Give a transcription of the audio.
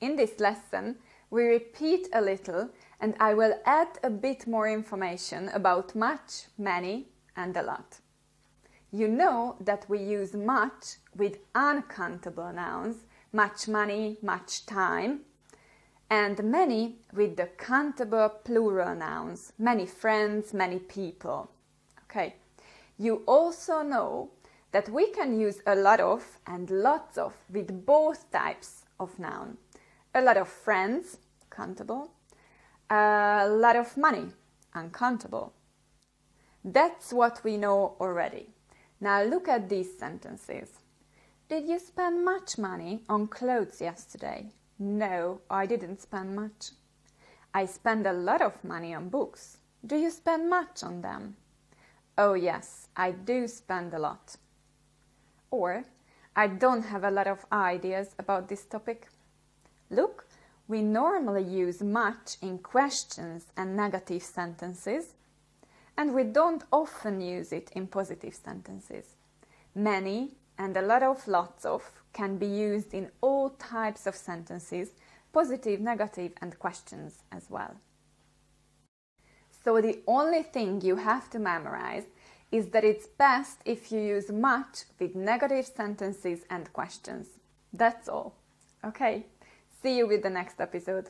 In this lesson, we repeat a little and I will add a bit more information about much, many and a lot. You know that we use much with uncountable nouns, much money, much time, and many with the countable plural nouns, many friends, many people. Okay. You also know that we can use a lot of and lots of with both types of noun. A lot of friends, countable. A lot of money, uncountable. That's what we know already. Now look at these sentences. Did you spend much money on clothes yesterday? No, I didn't spend much. I spend a lot of money on books. Do you spend much on them? Oh yes, I do spend a lot. Or, I don't have a lot of ideas about this topic. Look, we normally use much in questions and negative sentences, and we don't often use it in positive sentences. Many and a lot of lots of can be used in all types of sentences, positive, negative and questions as well. So the only thing you have to memorize is that it's best if you use much with negative sentences and questions. That's all. Okay, see you with the next episode.